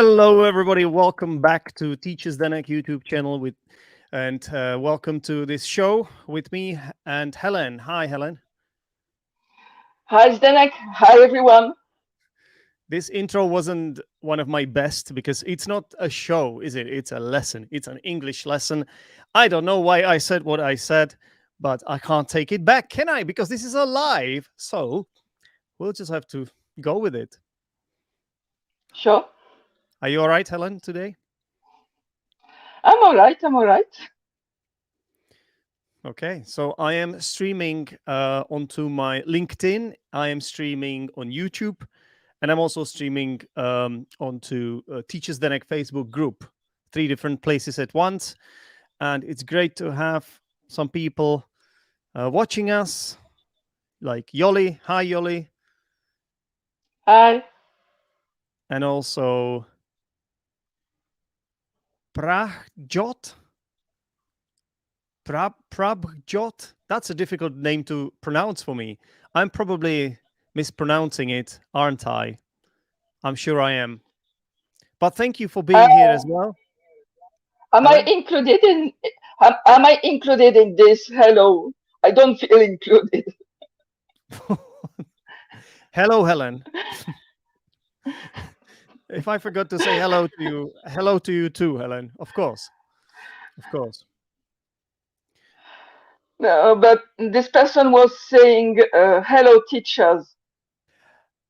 Hello, everybody. Welcome back to Teach Zdenek YouTube channel and welcome to this show with me and Helen. Hi, Helen. Hi, Zdenek. Hi, everyone. This intro wasn't one of my best because it's not a show, is it? It's a lesson. It's an English lesson. I don't know why I said what I said, but I can't take it back, can I? Because this is a live. So we'll just have to go with it. Sure. Are you all right, Helen, today? I'm all right. I'm all right. Okay, so I am streaming onto my LinkedIn. I am streaming on YouTube, and I'm also streaming onto Teachers Zdenek Facebook group. 3 different places at once, and it's great to have some people watching us, like Yoli. Hi, Yoli, Hi. and also Prabjot. Prabjot. That's a difficult name to pronounce for me. I'm probably mispronouncing it, aren't I? I'm sure I am. But thank you for being here as well. Am I Helen? included in? Am I included in this? Hello. I don't feel included. Hello, Helen. If I forgot to say hello to you too, Helen. Of course. Of course. But this person was saying, "Hello, teachers."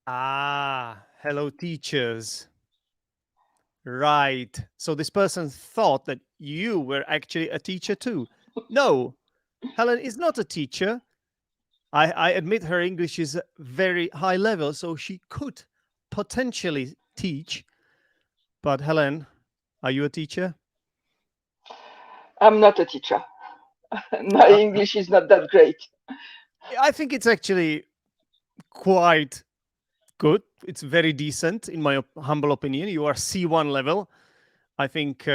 Ah, hello, teachers. Right. So this person thought that you were actually a teacher too. No, Helen is not a teacher. I admit her English is very high level, so she could potentially teach. But Helen, are you a teacher? I'm not a teacher. My Uh, English is not that great. I think it's actually quite good. It's very decent, in my humble opinion. You are C1 level. I think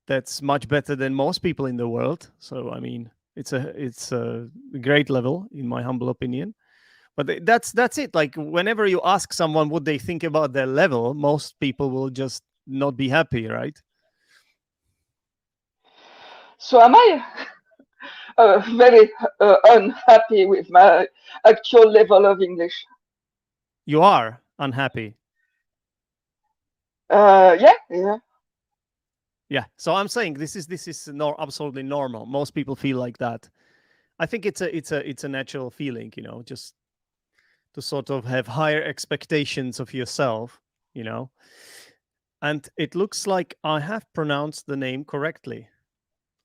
that's much better than most people in the world. So I mean, it's a great level, in my humble opinion. But that's it. Like whenever you ask someone what they think about their level, most people will just not be happy, right? So am I very unhappy with my actual level of English? You are unhappy. Yeah, yeah. Yeah. So I'm saying this is absolutely normal. Most people feel like that. I think it's a natural feeling, just to sort of have higher expectations of yourself, you know. And it looks like I have pronounced the name correctly.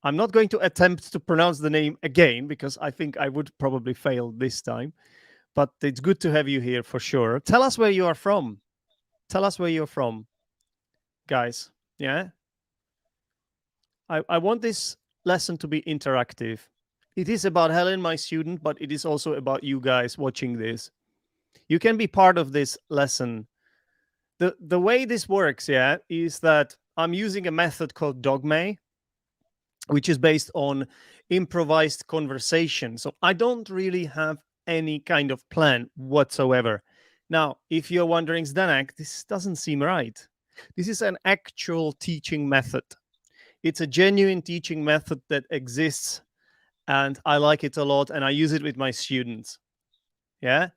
I'm not going to attempt to pronounce the name again because I think I would probably fail this time. But it's good to have you here for sure. Tell us where you are from. Tell us where you're from, guys. Yeah. I want this lesson to be interactive. It is about Helen, my student, but it is also about you guys watching this. You can be part of this lesson. The way this works, yeah, is that I'm using a method called Dogme, which is based on improvised conversation. So I don't really have any kind of plan whatsoever. Now, if you're wondering, Zdenek, this doesn't seem right. This is an actual teaching method. It's a genuine teaching method that exists, and I like it a lot, and I use it with my students. Yeah.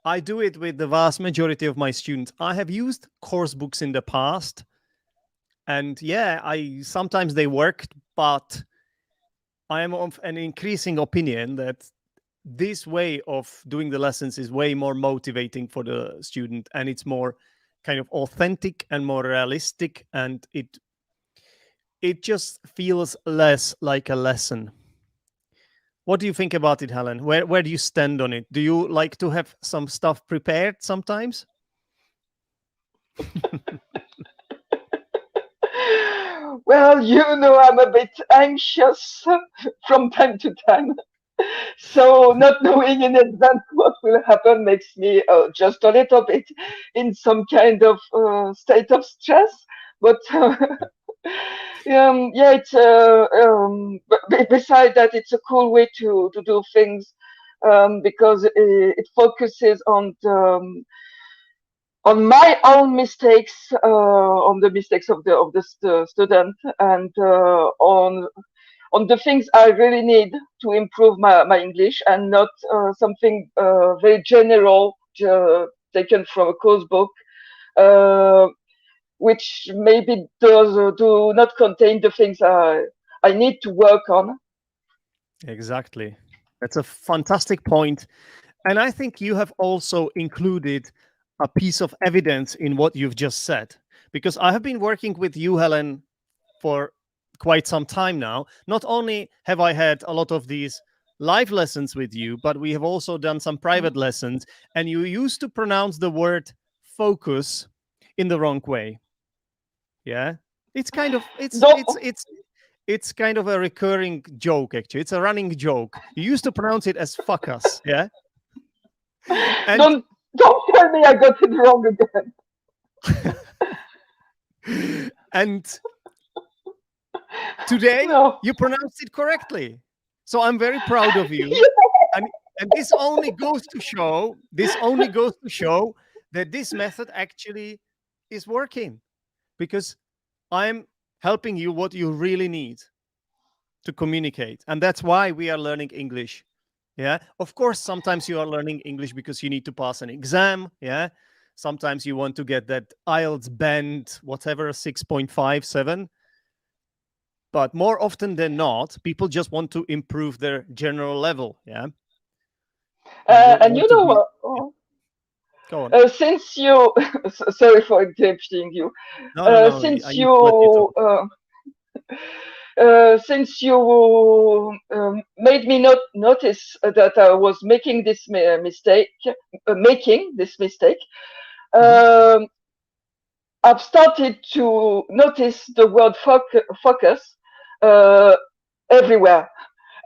I do it with the vast majority of my students. I have used course books in the past, and yeah, I sometimes they worked, but I am of an increasing opinion that this way of doing the lessons is way more motivating for the student, and it's more kind of authentic and more realistic, and it just feels less like a lesson. What do you think about it, Helen? Where do you stand on it? Do you like to have some stuff prepared sometimes? Well, I'm a bit anxious from time to time. So not knowing in advance what will happen makes me just a little bit in some kind of state of stress. But yeah, it's beside that, it's a cool way to do things because it focuses on my own mistakes, on the mistakes of the student, and on the things I really need to improve my English, and not something very general taken from a course book, which maybe do not contain the things I need to work on. Exactly. That's a fantastic point. And I think you have also included a piece of evidence in what you've just said, because I have been working with you, Helen, for quite some time now. Not only have I had a lot of these live lessons with you, but we have also done some private lessons, and you used to pronounce the word focus in the wrong way. Yeah. It's kind of it's kind of a recurring joke, actually. It's a running joke. You used to pronounce it as fuck us, yeah? And don't tell me I got it wrong again. And today you pronounced it correctly. So I'm very proud of you. And this only goes to show that this method actually is working, because I'm helping you what you really need to communicate. And that's why we are learning English. Yeah. Of course, sometimes you are learning English because you need to pass an exam. Yeah. Sometimes you want to get that IELTS band, whatever, 6.57. But more often than not, people just want to improve their general level. Yeah. And you know what? Go on. Since you, sorry for interrupting you. No, since you, since you made me not notice that I was making this mistake, I've started to notice the word focus everywhere.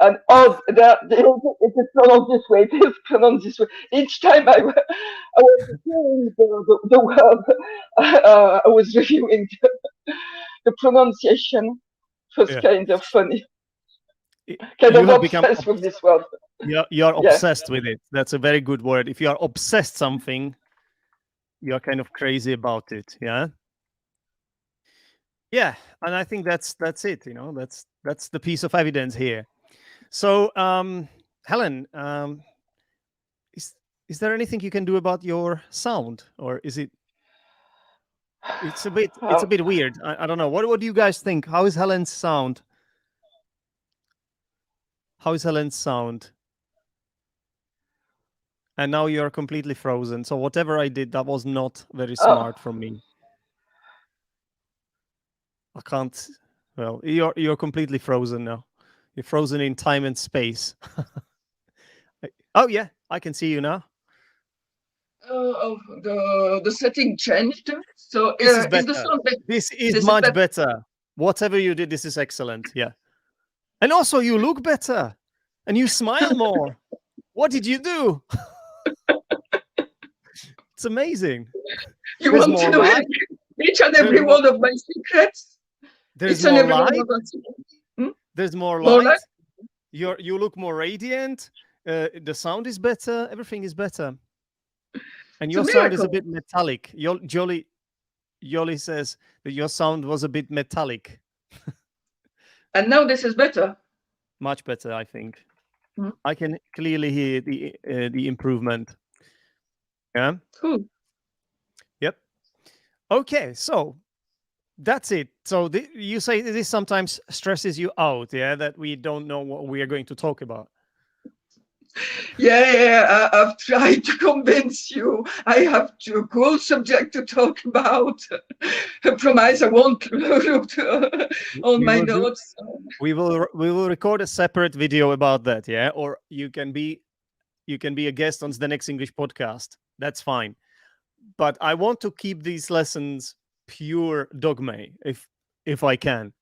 And it is pronounced this way. It is pronounced this way. Each time I was hearing the word, I was reviewing the pronunciation. It was kind of funny. Kind of obsessed with this word. You're obsessed with it. That's a very good word. If you are obsessed something, you're kind of crazy about it. Yeah. Yeah, and I think that's it. You know, that's the piece of evidence here. So, Helen, is there anything you can do about your sound, or is it? It's a bit weird. I don't know. What do you guys think? How is Helen's sound? How is Helen's sound? And now you're completely frozen. So whatever I did, that was not very smart from me. I can't. Well, you're completely frozen now. You're frozen in time and space. Oh yeah, I can see you now. The setting changed. So this is better. Is the sound better? This is much better. Whatever you did, this is excellent. Yeah. And also you look better and you smile more. What did you do? It's amazing. You want to know each and every one of my secrets? There's more light. There's more light. You look more radiant. The sound is better. Everything is better. And your sound is a bit metallic. Yoli says that your sound was a bit metallic. And now this is better. Much better, I think. I can clearly hear the improvement. Yeah. Cool. Yep. Okay, so that's it. So you say this sometimes stresses you out, yeah, that we don't know what we are going to talk about. Yeah, I've tried to convince you. I have a cool subject to talk about. I promise I won't look on my notes. We will record a separate video about that, yeah. Or you can be a guest on Zdενek's English podcast. That's fine. But I want to keep these lessons pure Dogme, if I can,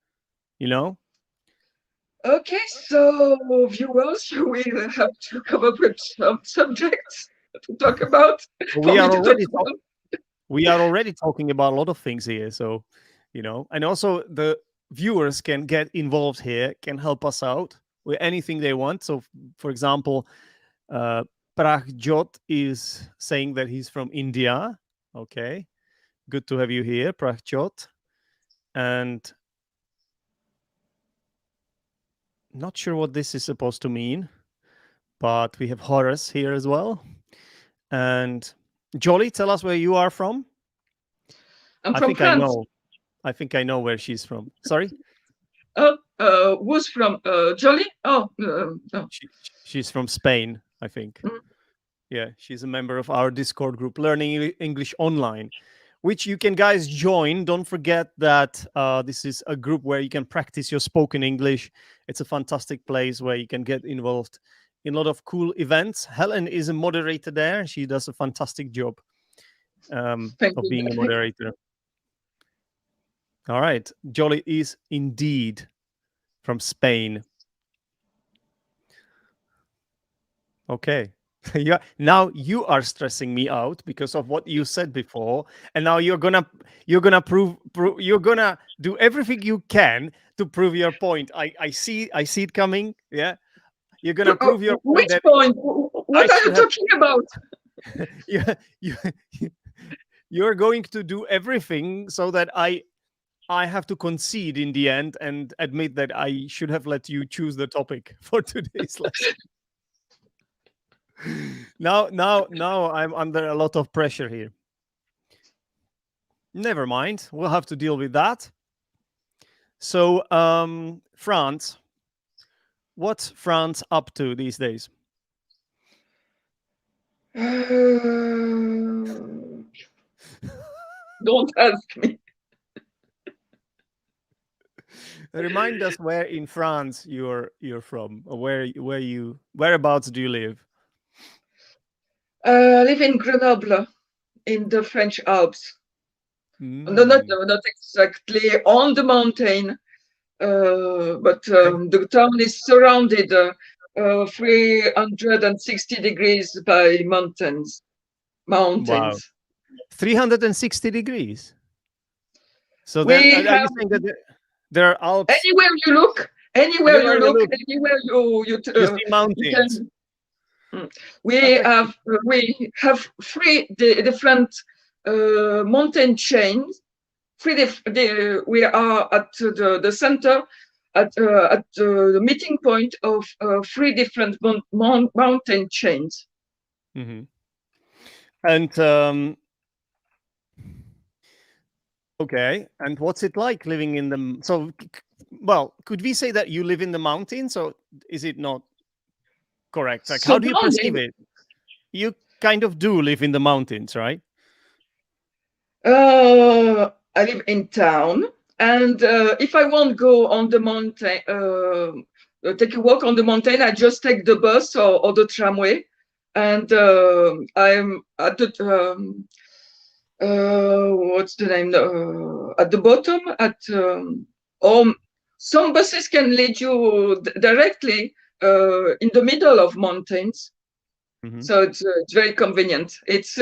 you know. Okay, so viewers, you will have to come up with some subjects to talk about. We are already talking about a lot of things here, so you know, and also the viewers can get involved here, can help us out with anything they want. So, for example, Prachjot is saying that he's from India. Okay. Good to have you here, Prachot. And not sure what this is supposed to mean, but we have Horace here as well. And Jolly, tell us where you are from. I'm I from think France. I know. I think I know where she's from. Sorry? Who's from Jolly? Oh, no. She's from Spain, I think. Mm. Yeah, she's a member of our Discord group, Learning English Online, which you can guys join. Don't forget that this is a group where you can practice your spoken English. It's a fantastic place where you can get involved in a lot of cool events. Helen is a moderator there. She does a fantastic job of being a moderator. All right. Jolly is indeed from Spain. Okay. Yeah. Now you are stressing me out because of what you said before, and now you're gonna prove you're gonna do everything you can to prove your point. I see it coming. Yeah. You're gonna prove your point. Which point? What are you talking about? Yeah, you're going to do everything so that I have to concede in the end and admit that I should have let you choose the topic for today's lesson. Now I'm under a lot of pressure here. Never mind. We'll have to deal with that. So, France. What's France up to these days? Don't ask me. Remind us where in France you're from, or whereabouts do you live? I live in Grenoble, in the French Alps. No, not exactly on the mountain, but the town is surrounded 360 degrees by mountains. Wow. 360 degrees. So then, are you saying that there are Alps? Anywhere you look, anywhere you see mountains. We have 3 different mountain chains. We are at the center, at the meeting point of 3 different mountain chains. Mm-hmm. And okay, and what's it like living in the? So, well, could we say that you live in the mountains, or is it not correct? Like, how do you perceive it? You kind of do live in the mountains, right? I live in town, and if I want to go on the mountain, take a walk on the mountain, I just take the bus or the tramway, and I'm at the what's the name? At the bottom, some buses can lead you directly in the middle of mountains, so it's very convenient. It's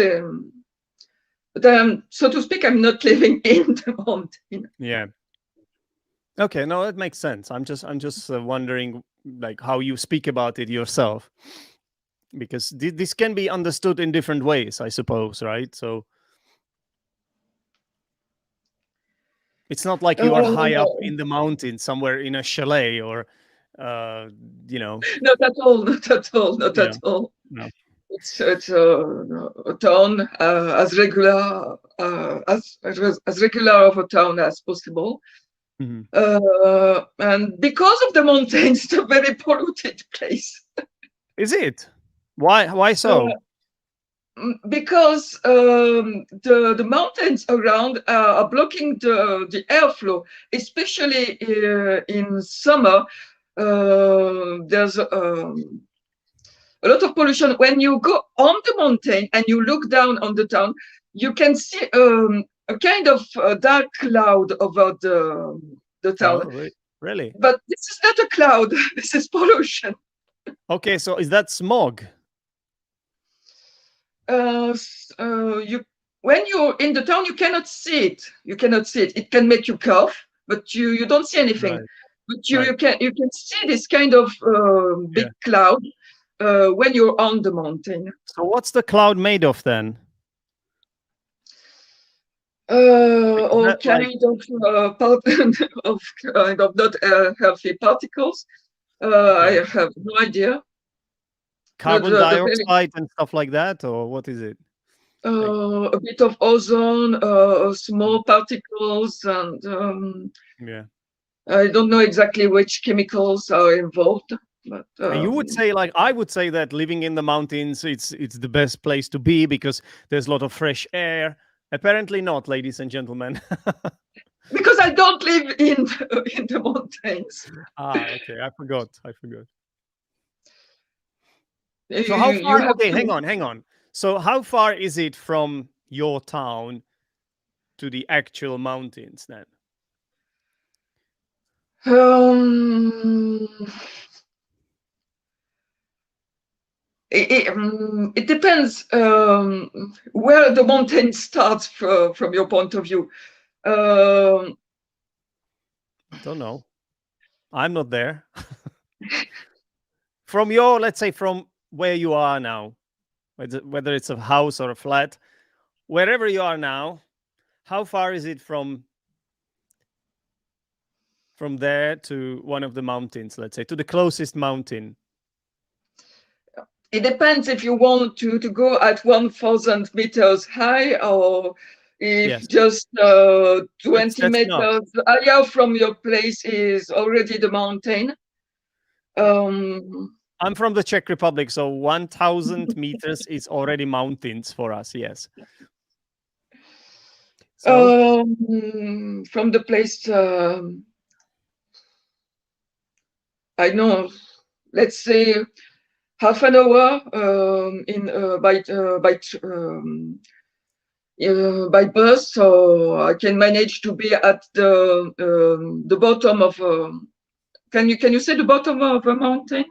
but so to speak, I'm not living in the mountain. Yeah. Okay, no, that makes sense. I'm just wondering, like, how you speak about it yourself, because this can be understood in different ways, I suppose, right? So it's not like you are high up in the mountain somewhere in a chalet or, Not at all. Not at all. Not at all. No. It's a town as regular as regular of a town as possible. And because of the mountains, it's a very polluted place. Is it? Why so? Because the mountains around are blocking the airflow, especially in summer. There's a lot of pollution. When you go on the mountain and you look down on the town, you can see a kind of dark cloud over the town. Oh, really? But this is not a cloud. This is pollution. Okay, so is that smog? When you're in the town, you cannot see it. You cannot see it. It can make you cough, but you don't see anything. Right. But you can see this kind of big cloud when you're on the mountain. So what's the cloud made of then? Or that like kind of kind of not healthy particles. okay, I have no idea. But carbon the very dioxide and stuff like that, or what is it? Like, a bit of ozone, small particles, and yeah. I don't know exactly which chemicals are involved. But And you would say, like, I would say that living in the mountains, it's the best place to be because there's a lot of fresh air. Apparently not, ladies and gentlemen. because I don't live in the mountains. Okay, I forgot. I forgot. You, So how you far? have Okay, to. hang on. So how far is it from your town to the actual mountains then? Um, it depends where the mountain starts from your point of view. Um, Don't know. I'm not there. From your, let's say, from where you are now, whether it's a house or a flat, wherever you are now, how far is it from there to one of the mountains, let's say, to the closest mountain? it depends if you want to go at 1,000 meters high or if Yes, just that's 20 that's enough. meters higher from your place is already the mountain. Um, I'm from the Czech Republic, so 1,000 meters is already mountains for us. Yes. So from the place, I know, let's say half an hour in by bus, so I can manage to be at the bottom of. Can you say the bottom of a mountain?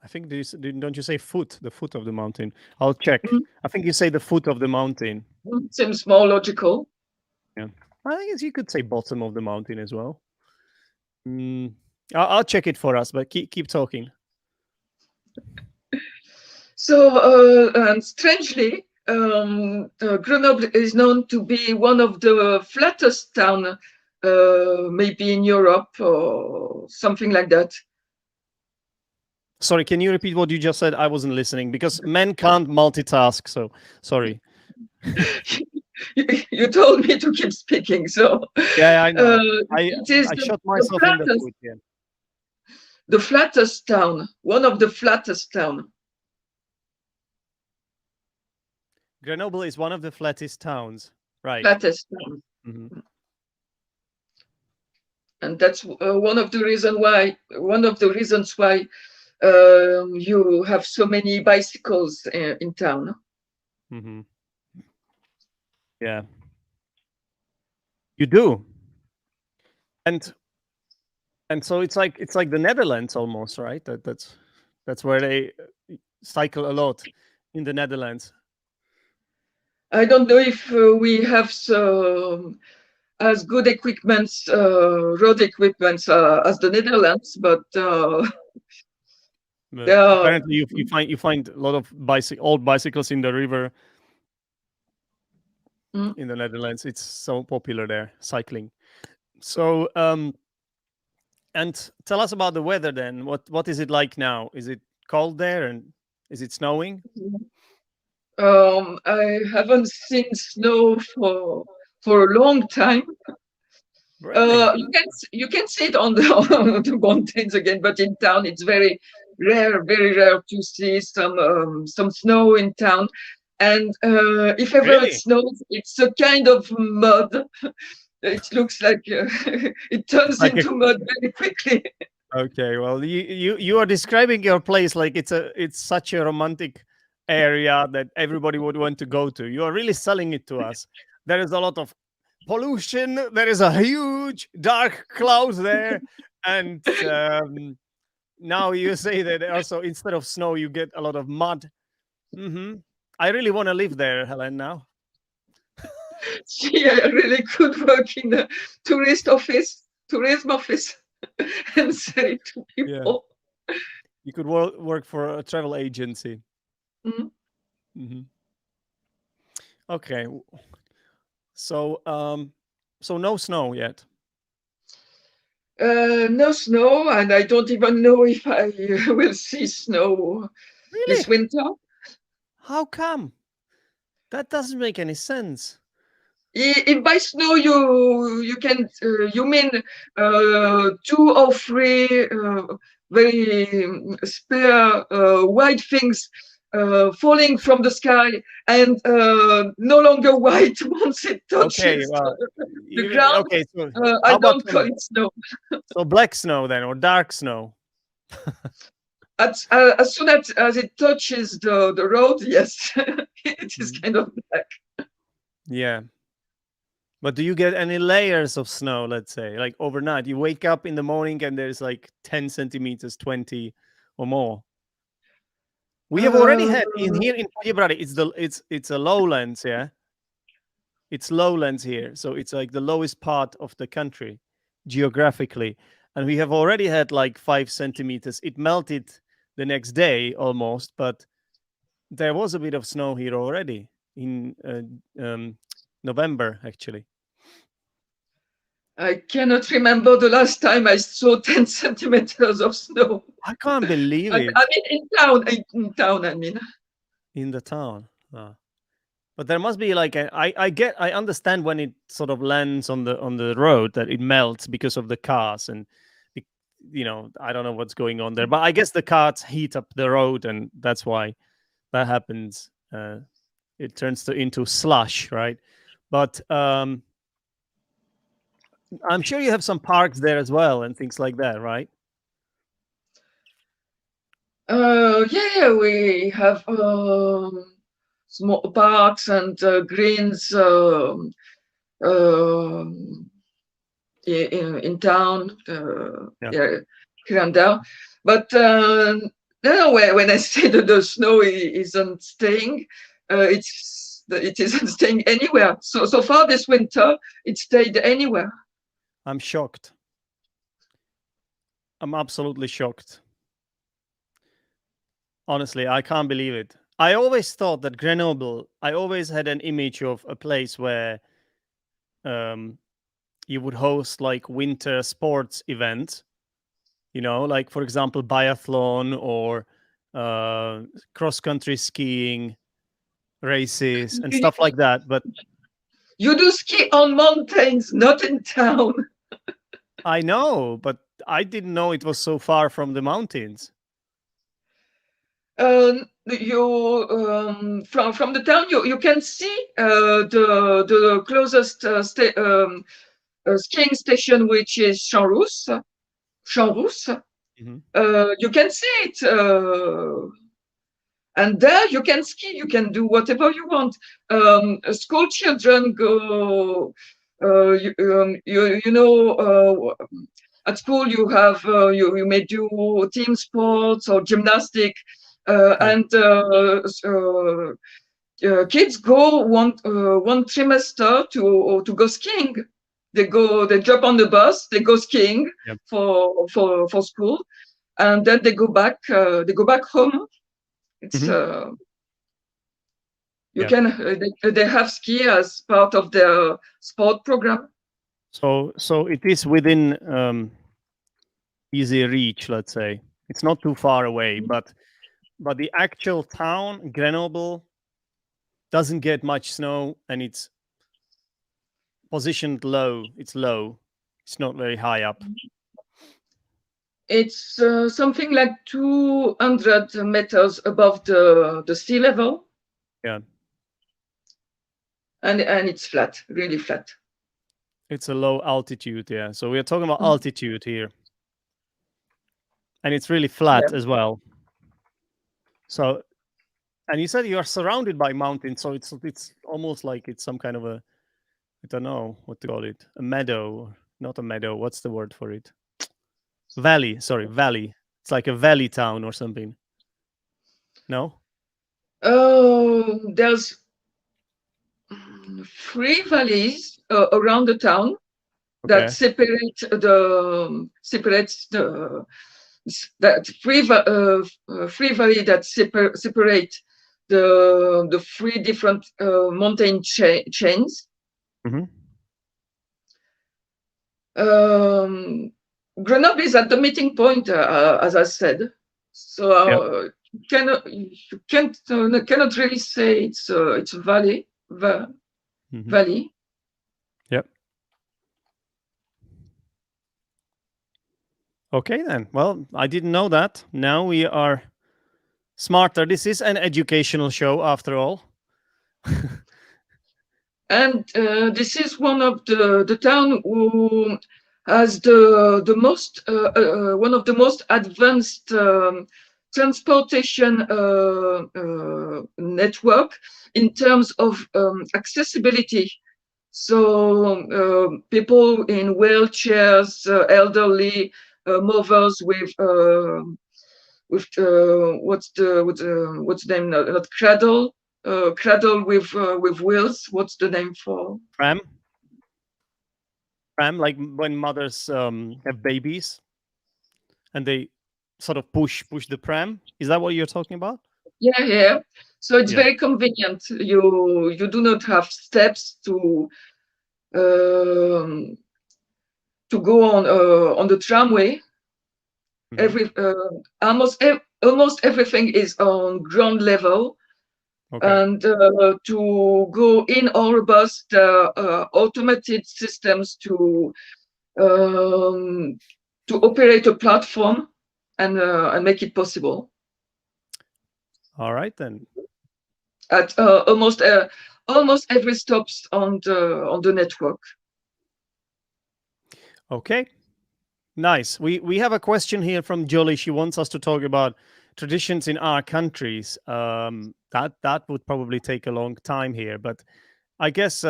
I think don't you say foot, the foot of the mountain? I'll check. Mm, I think you say the foot of the mountain. seems more logical. Yeah. I guess you could say bottom of the mountain as well. Mm, I'll check it for us, but keep talking. So, and strangely, Grenoble is known to be one of the flattest town, maybe in Europe or something like that. Sorry, can you repeat what you just said? I wasn't listening because men can't multitask. So sorry. You told me to keep speaking, so Yeah, I know. it is I shot the myself in the flattest, foot. Yeah. the flattest town, one of the flattest town. Grenoble is one of the flattest towns, right? Flattest town. Hmm. And that's one of the reasons why you have so many bicycles in town. Hmm. Yeah, you do, and so it's like the Netherlands almost, right? That's where they cycle a lot in the Netherlands. I don't know if we have as good equipments, road equipments as the Netherlands, but But there are. apparently, you find a lot of old bicycles in the river Mm. in the Netherlands. It's so popular there, cycling. So, and tell us about the weather then. What is it like now? Is it cold there, and is it snowing? I haven't seen snow for a long time. Really? You can see it on the on the mountains again, but in town it's very rare to see some snow in town. And if ever it Really? snows, it's a kind of mud. It looks like it It's turns like a into mud very quickly. okay. Well, you are describing your place like it's such a romantic area that everybody would want to go to. You are really selling it to us. There is a lot of pollution. There is a huge dark cloud there, and now you say that also instead of snow you get a lot of mud. Hmm. I really want to live there, Helen. Now, She really could work in the tourism office, and say to yeah, people. you could work for a travel agency. Mm. Hmm. Okay. So so no snow yet. No snow, and I don't even know if I will see snow this Really? winter. How come? That doesn't make any sense. If by snow you can you mean 2 or 3 very spare white things falling from the sky and no longer white once it Okay, touches well, the ground. okay. So I how about don't call it snow. so black snow then, or dark snow? As soon as it touches the road, yes, it is Mhm. kind of black. Yeah. But do you get any layers of snow, let's say, like overnight? You wake up in the morning and there's like 10 centimeters, 20 or more. We have already Uh, had in here in Podjebrady, it's a lowlands, yeah. It's lowlands here, so it's like the lowest part of the country geographically, and we have already had like 5 centimeters. It melted the next day almost, but there was a bit of snow here already in November, actually. I cannot remember the last time I saw 10 centimeters of snow. I can't believe I it. mean, in town, I mean. In the town. But there must be like I understand when it sort of lands on the road that it melts because of the cars and I don't know what's going on there, but I guess the cars heat up the road and that's why that happens. It turns into slush, right? But I'm sure you have some parks there as well and things like that, right? Yeah, we have small parks and greens in town, Yeah. yeah, here and there. But no, when I say that the snow isn't staying, it isn't staying anywhere. So far this winter, it stayed anywhere. I'm shocked. I'm absolutely shocked. Honestly, I can't believe it. I always thought that Grenoble, I always had an image of a place where you would host like winter sports events, like for example, biathlon or cross country skiing races and You, stuff like that. But you do ski on mountains, not in town. I know, but I didn't know it was so far from the mountains. You from the town you can see the closest skiing station, which is Champs. Mhm. You can see it, and there you can ski. You can do whatever you want. School children go. You know. At school, you have you may do team sports or gymnastic, Yeah. and kids go one trimester to go skiing. They jump on the bus, they go skiing Yep. for school, and then they go back home. It's Mhm. you Yeah. can they have ski as part of their sport program. So it is within easy reach, let's say. It's not too far away, but the actual town, Grenoble, doesn't get much snow and it's positioned low. It's low. It's not very high up. It's something like 200 meters above the sea level, Yeah. and it's flat, really flat. It's a low altitude, yeah. So we are talking about altitude here. And it's really flat Yeah. as well. So and you said you are surrounded by mountains, so it's almost like it's some kind of a, I don't know what to call it, a meadow, not a meadow. What's the word for it? Valley. Sorry, valley. It's like a valley town or something. No. Oh, there's 3 valleys around the town that Okay. separates that three valley that separate the 3 different mountain chains. Mhm. Grenoble is at the meeting point, as I said. So you cannot really say it's a valley. Mhm. Valley. Yep. Okay then. Well, I didn't know that. Now we are smarter. This is an educational show after all. And this is one of the town who has the most one of the most advanced transportation network in terms of accessibility. So people in wheelchairs, elderly, mothers with what's the name? Not cradle. Cradle with wheels. What's the name for? Pram. Pram, like when mothers have babies and they sort of push the pram. Is that what you're talking about? Yeah. So it's Yeah. very convenient. You do not have steps to go on the tramway. Mhm. Almost everything is on ground level. Okay. And to go in or bus the automated systems to operate a platform and make it possible All right then. at almost every stops on the network. Okay. Nice. We have a question here from Jolie. She wants us to talk about traditions in our countries. That would probably take a long time here, but I guess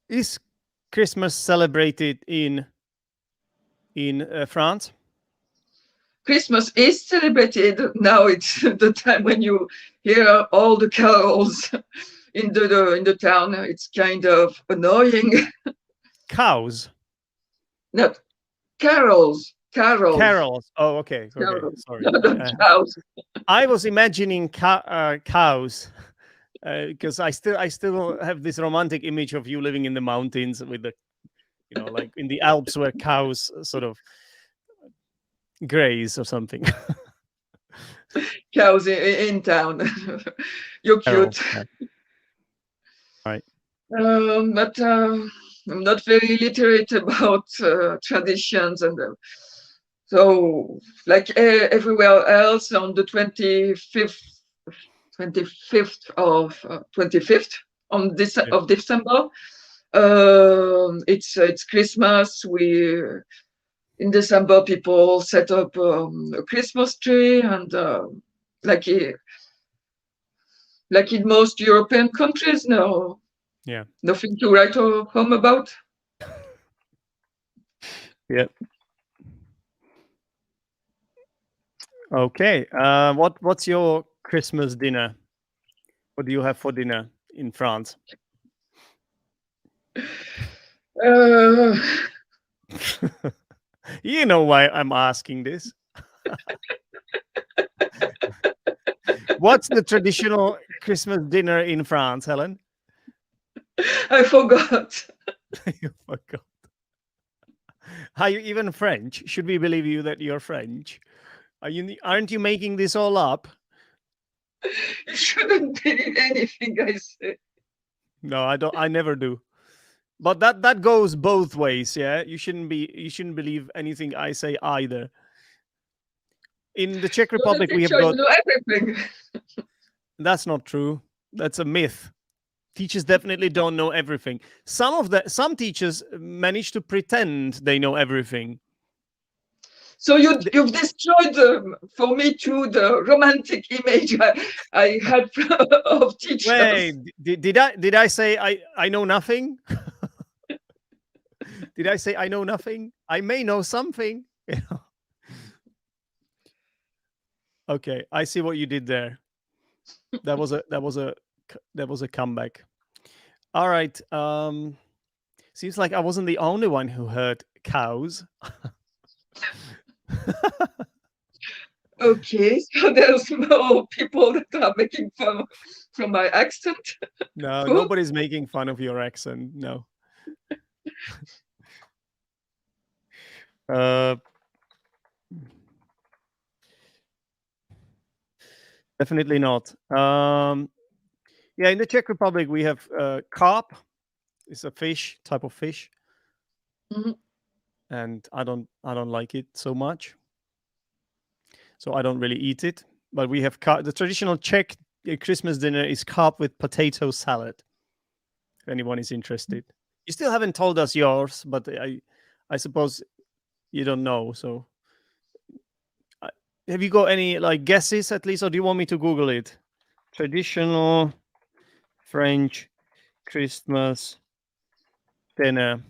is Christmas celebrated in France? Christmas is celebrated now. It's the time when you hear all the carols in the town. It's kind of annoying. Cows. Not carols. Carols. Oh, okay. Carols. Sorry. Not cows. I was imagining cows because I still have this romantic image of you living in the mountains with the, like in the Alps where cows sort of graze or something. Cows in town. You're Carol. cute. Yeah. Right. But I'm not very literate about traditions, and so like everywhere else, on the 25th of December, it's Christmas. In December, people set up a Christmas tree, and like in most European countries, no. Yeah. Nothing to write home about. Yeah. Okay. What's your Christmas dinner? What do you have for dinner in France? You know why I'm asking this. What's the traditional Christmas dinner in France, Helen? I forgot. You forgot. Are you even French? Should we believe you that you're French? Aren't you making this all up? You shouldn't believe anything I say. No, I don't. I never do. But that goes both ways, yeah. You shouldn't believe anything I say either. In the Czech You're the Republic, we have teacher, got. you know everything. That's not true. That's a myth. Teachers definitely don't know everything. Some teachers manage to pretend they know everything. So you've destroyed for me too the romantic image I had of teachers. Wait, did I say I know nothing? Did I say I know nothing? I may know something. Okay, I see what you did there. That was a comeback. All right. Seems like I wasn't the only one who heard cows. Okay, so there's more people that are making from my accent? No, Who? nobody's making fun of your accent. No. Definitely not. Yeah, in the Czech Republic we have carp. It's a fish, type of fish, Mhm. and I don't like it so much, so I don't really eat it. But we have the traditional Czech Christmas dinner is carp with potato salad. If anyone is interested, you still haven't told us yours, but I suppose you don't know. So, have you got any like guesses at least, or do you want me to Google it? Traditional French Christmas dinner.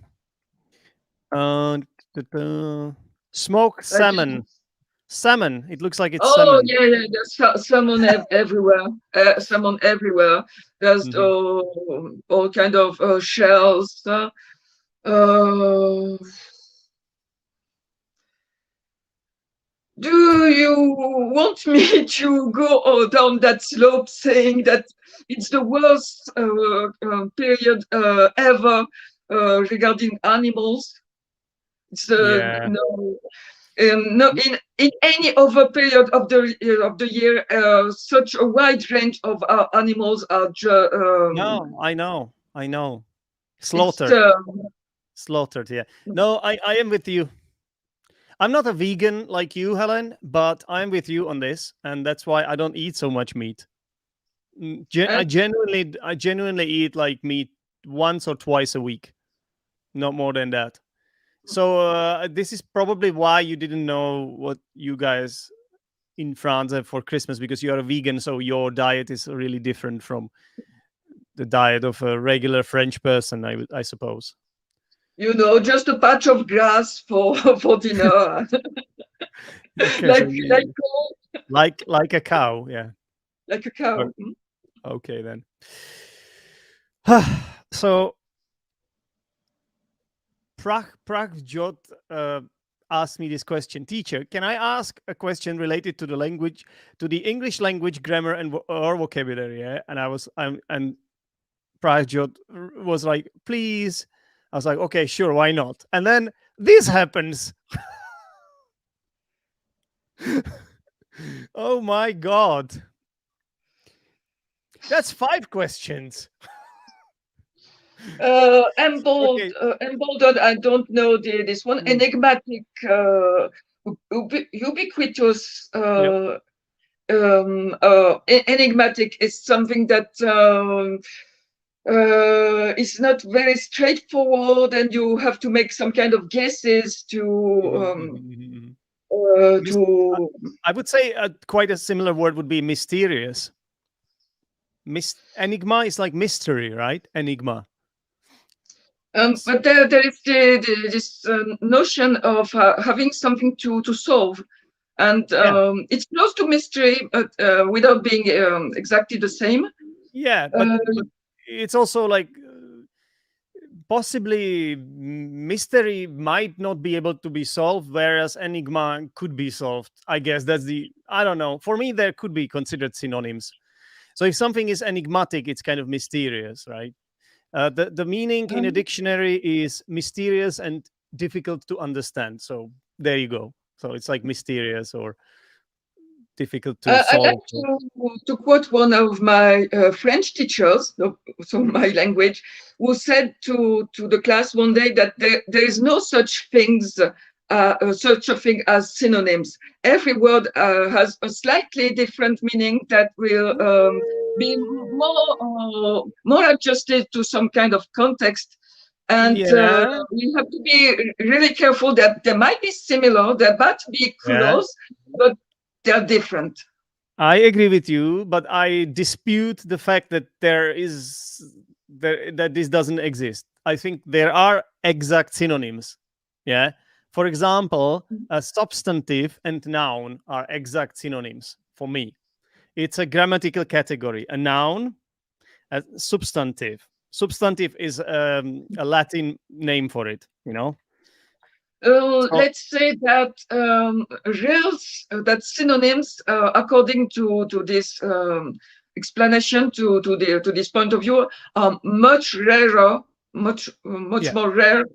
Smoked salmon. Salmon. It looks like it's Oh salmon. yeah, yeah. There's salmon everywhere. Salmon everywhere. There's all kind of shells. Do you want me to go down that slope saying that it's the worst period ever regarding animals? It's Yeah. no in any other period of the year, such a wide range of animals are No, I know. it's Slaughtered. Slaughtered, yeah. No, I am with you. I'm not a vegan like you, Helen, but I'm with you on this, and that's why I don't eat so much meat. I genuinely eat like meat once or twice a week, not more than that. So this is probably why you didn't know what you guys in France have for Christmas, because you are a vegan, so your diet is really different from the diet of a regular French person, I suppose. just a patch of grass for dinner. Okay, so like a cow, yeah. Like a cow. Or- okay then. So Pragjot asked me this question. Teacher, can I ask a question related to the language, to the English language grammar and or vocabulary? Yeah? And and Pragjot was like, please. I was like, okay, sure, why not? And then this happens. Oh my God. That's 5 questions. Embolden, I don't know this one. Enigmatic, ubiquitous. Enigmatic is something that is not very straightforward, and you have to make some kind of guesses to. I would say quite a similar word would be mysterious. Enigma is like mystery, right? Enigma. But there is this notion of having something to solve, and it's close to mystery, but without being exactly the same. Yeah, but it's also like possibly mystery might not be able to be solved, whereas enigma could be solved. I guess that's I don't know. For me, there could be considered synonyms. So if something is enigmatic, it's kind of mysterious, right? The meaning in a dictionary is mysterious and difficult to understand. So there you go. So it's like mysterious or difficult to solve. I'd like to quote one of my French teachers, so my language, who said to the class one day that there is no such such a thing as synonyms. Every word has a slightly different meaning that will be more adjusted to some kind of context. And we have to be really careful that they might be similar, they might be close, but they're different. I agree with you, but I dispute the fact that that this doesn't exist. I think there are exact synonyms. Yeah. For example, a substantive and noun are exact synonyms for me. It's a grammatical category. A noun, a substantive. Substantive is a Latin name for it, Let's say that that synonyms, according to this explanation to this point of view are much rarer, much more rare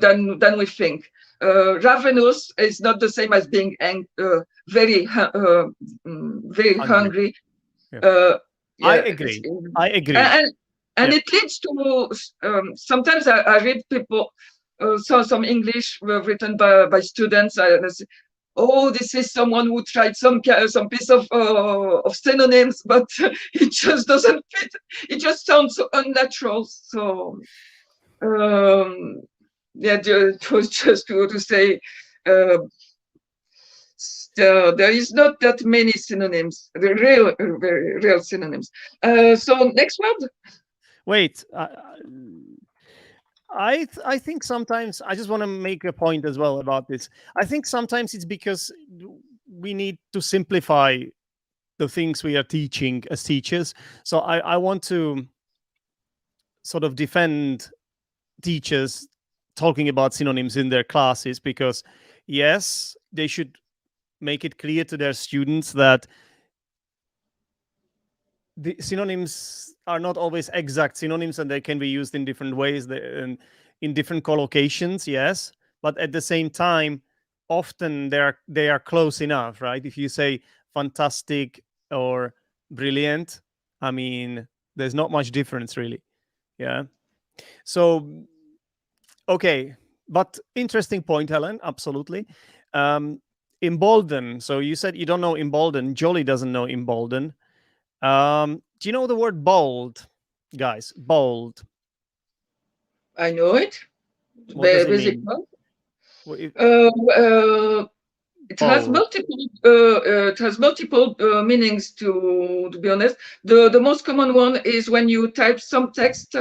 than we think. Ravenous is not the same as being very hungry. I agree. And it leads to sometimes I read people, some English written by students. And I say, oh, this is someone who tried some piece of synonyms, but it just doesn't fit. It just sounds so unnatural. So it was just to say there is not that many synonyms, the very real synonyms. So next word. Wait, I think sometimes I just want to make a point as well about this. I think sometimes it's because we need to simplify the things we are teaching as teachers. So I want to sort of defend teachers talking about synonyms in their classes, because yes, they should make it clear to their students that the synonyms are not always exact synonyms, and they can be used in different ways and in different collocations, yes, but at the same time often they are close enough, right? If you say fantastic or brilliant, I mean, there's not much difference really. Yeah. So okay, but interesting point, Helen, absolutely. Embolden, so you said you don't know embolden. Jolly doesn't know embolden. Do you know the word bold, guys? Bold. I know it. What does it mean? It has multiple meanings. To be honest, the most common one is when you type some text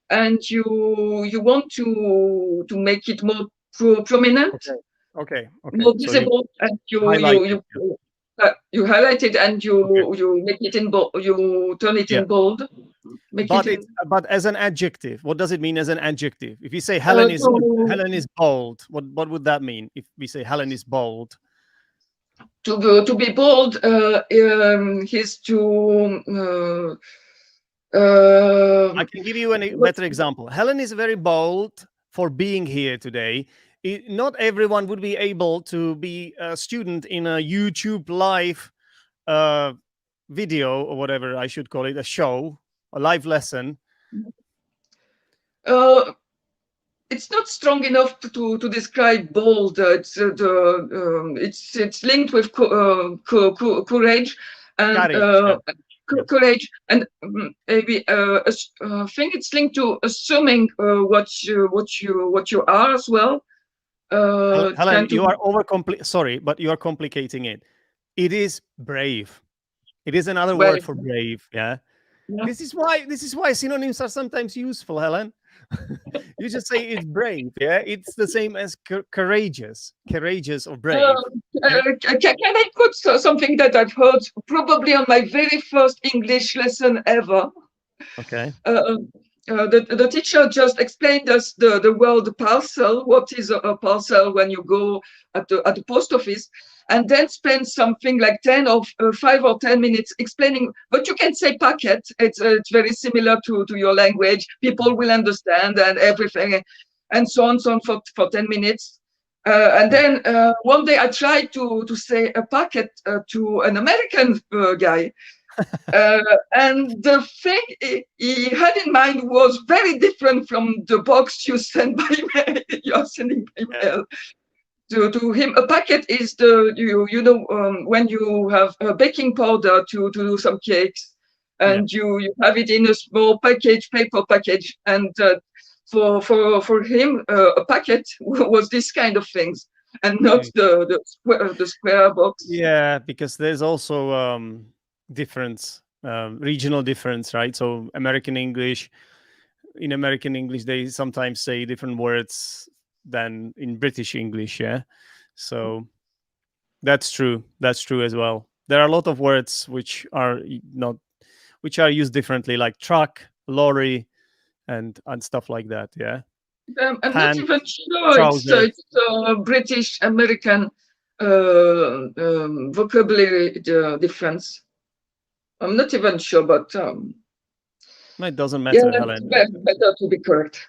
and you want to make it more prominent. Okay. More visible, so and you highlight it and you make it in bold. You turn it in bold. But as an adjective, what does it mean as an adjective? If you say Helen is bold, what would that mean? If we say Helen is bold, to be bold is to. I can give you a better example. Helen is very bold for being here today. Not everyone would be able to be a student in a YouTube live video or whatever I should call it, a show, a live lesson. It's not strong enough to describe bold. It's linked with courage and courage, and maybe I think it's linked to assuming what you are as well. Helen, you are sorry, but you are complicating it. It is brave. It is another word for brave. Yeah. This is why synonyms are sometimes useful, Helen. You just say it's brave. Yeah, it's the same as courageous or brave. Can I quote something that I've heard probably on my very first English lesson ever? Okay. The teacher just explained us the word parcel. What is a parcel when you go at the post office, and then spend something like 5 or 10 minutes explaining. But you can say packet. It's very similar to your language. People will understand and everything, and so on for 10 minutes. And then one day I tried to say a packet to an American guy. And the thing he had in mind was very different from the box you send by mail. You're sending by mail. To him, a packet is when you have a baking powder to do some cakes, and you have it in a small paper package, and for him, a packet was this kind of things, and not the square box. Yeah, because there's also difference, regional difference, right? So in American English, they sometimes say different words than in British English. Yeah, so that's true as well. There are a lot of words which are used differently, like truck, lorry, and stuff like that. Yeah. I'm not even sure it's British American vocabulary difference. I'm not even sure, but it doesn't matter, yeah, Helen. better to be correct.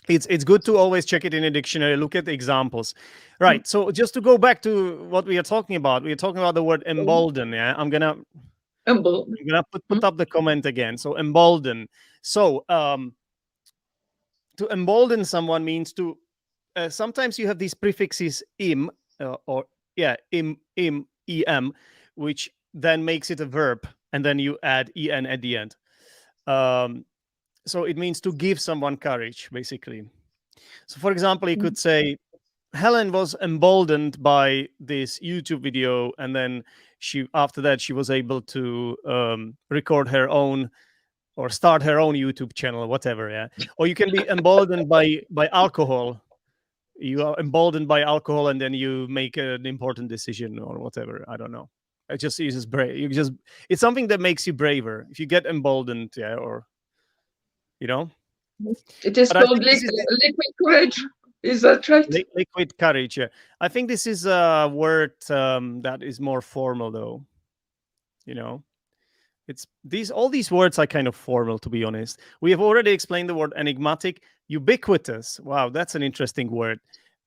It's good to always check it in a dictionary, look at the examples. Right. So just to go back to what we are talking about, we are talking about the word embolden. Yeah, I'm gonna put up the comment again. So embolden. So to embolden someone means to sometimes you have these prefixes im or yeah im em, which then makes it a verb, and then you add en at the end. So it means to give someone courage, basically. So, for example, you could say Helen was emboldened by this YouTube video, and then after that she was able to record her own or start her own YouTube channel or whatever. Yeah. Or you can be emboldened by alcohol. You are emboldened by alcohol, and then you make an important decision or whatever. I don't know. It just uses brave. It's something that makes you braver if you get emboldened. Yeah, or you know. It is But I called think this is liquid courage. Is that right? liquid courage. Yeah. I think this is a word that is more formal, though. You know, it's all these words are kind of formal, to be honest. We have already explained the word enigmatic. Ubiquitous. Wow, that's an interesting word.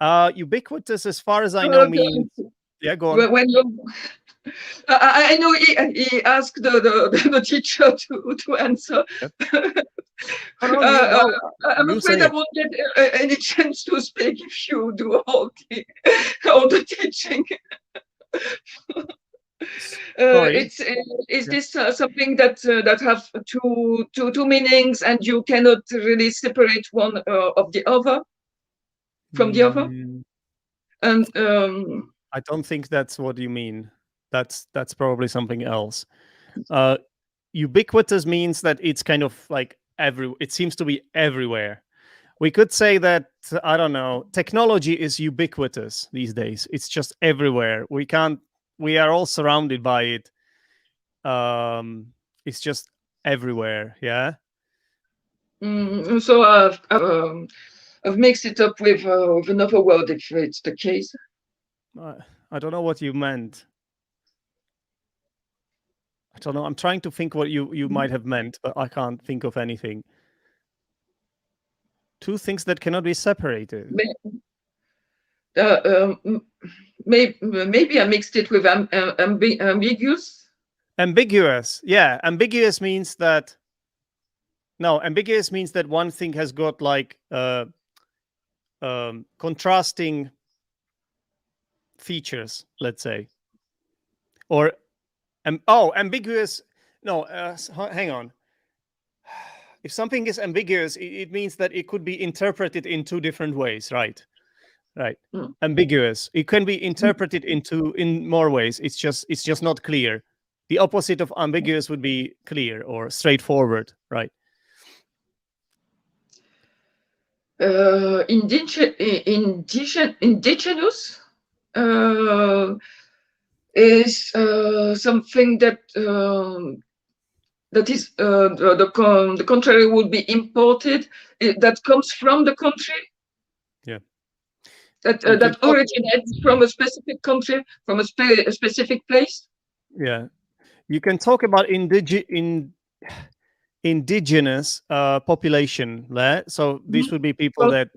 Ubiquitous, as far as I know, means yeah. Go on. When you, I know he asked the teacher to answer. Yeah. I'm afraid I won't get any chance to speak if you do all the teaching. Sorry. Is this something that have two meanings, and you cannot really separate one of the other from the other? And I don't think that's what you mean. That's probably something else. Ubiquitous means that it's kind of like it seems to be everywhere. We could say that, I don't know, technology is ubiquitous these days. It's just everywhere. We are all surrounded by it. It's just everywhere. Yeah. So I've mixed it up with another word if it's the case. I don't know what you meant. I don't know. I'm trying to think what you might have meant, but I can't think of anything. Two things that cannot be separated. Maybe I mixed it with ambiguous. Ambiguous. Yeah, ambiguous means that. No, ambiguous means that one thing has got like contrasting features, let's say. Or ambiguous. No, hang on. If something is ambiguous, it means that it could be interpreted in two different ways, right? Right. Ambiguous. It can be interpreted in more ways. It's just not clear. The opposite of ambiguous would be clear or straightforward, right? Indigenous is something that that is the contrary would be imported. That comes from the country. Yeah. That originates from a specific country, from a specific place. Yeah. You can talk about indigenous population there. So these would be people that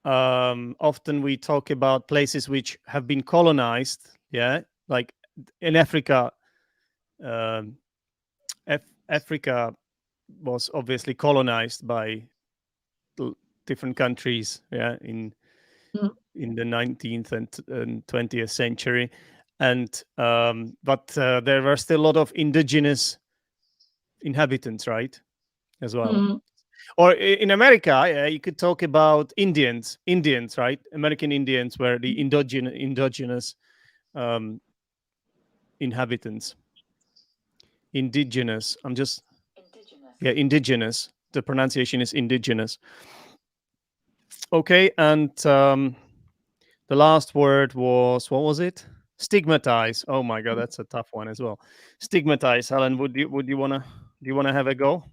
often we talk about places which have been colonized. Yeah, like in Africa. Africa was obviously colonized by different countries. Yeah, in the 19th and 20th century, and but there were still a lot of indigenous inhabitants, right, as well. Or in America, you could talk about Indians, right? American Indians were the indigenous inhabitants. Indigenous. Yeah, indigenous. The pronunciation is indigenous. Okay, and the last word was, what was it? Stigmatize. Oh my god, that's a tough one as well. Stigmatize. Helen, do you want to have a go?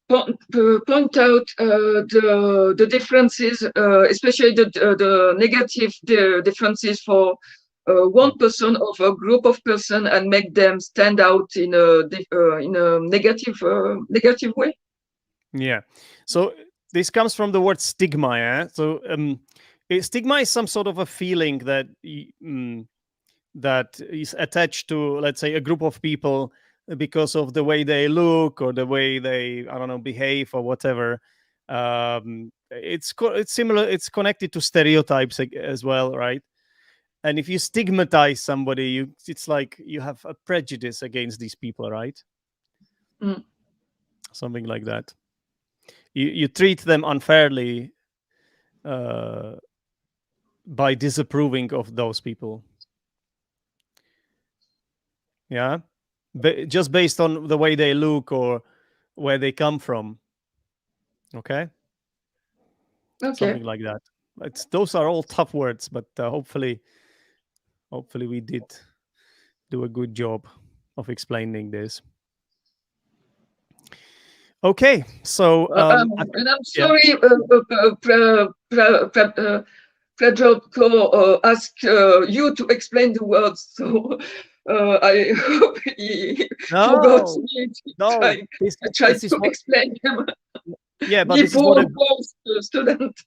point out the differences, especially the negative differences for one person of a group of person, and make them stand out in a negative way. Yeah. So this comes from the word stigma. Yeah. So stigma is some sort of a feeling that that is attached to, let's say, a group of people because of the way they look or the way they, I don't know, behave or whatever. It's similar. It's connected to stereotypes as well, right? And if you stigmatize somebody, it's like you have a prejudice against these people, right? Mm. Something like that. You treat them unfairly by disapproving of those people. Yeah, just based on the way they look or where they come from. Okay, something like that. Those are all tough words, but hopefully we did do a good job of explaining this. Okay, so and I'm sorry, Pedro asked you to explain the words, so I hope he forgot me to try to explain them. Yeah, but this is before what the student.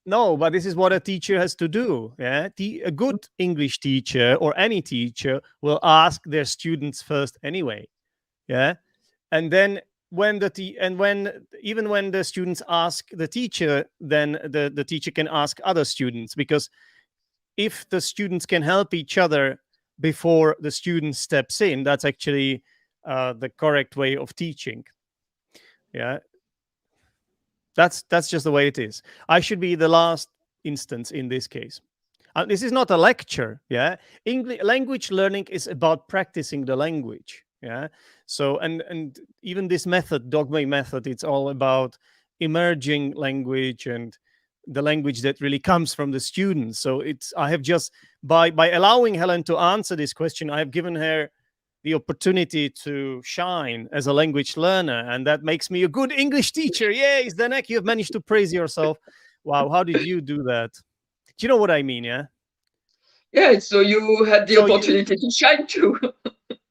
No, but this is what a teacher has to do. Yeah, a good English teacher or any teacher will ask their students first anyway. Yeah, and then when even when the students ask the teacher, then the teacher can ask other students, because if the students can help each other before the student steps in, that's actually the correct way of teaching. Yeah, that's just the way it is. I should be the last instance in this case. This is not a lecture. Yeah, language learning is about practicing the language. Yeah, so and even this method, Dogme method, it's all about emerging language and the language that really comes from the students. So I have just by allowing Helen to answer this question, I have given her the opportunity to shine as a language learner, and that makes me a good English teacher. Yay, Zdenek, you've managed to praise yourself. Wow, how did you do that? Do you know what I mean? Yeah. Yeah, so you had the opportunity to shine too.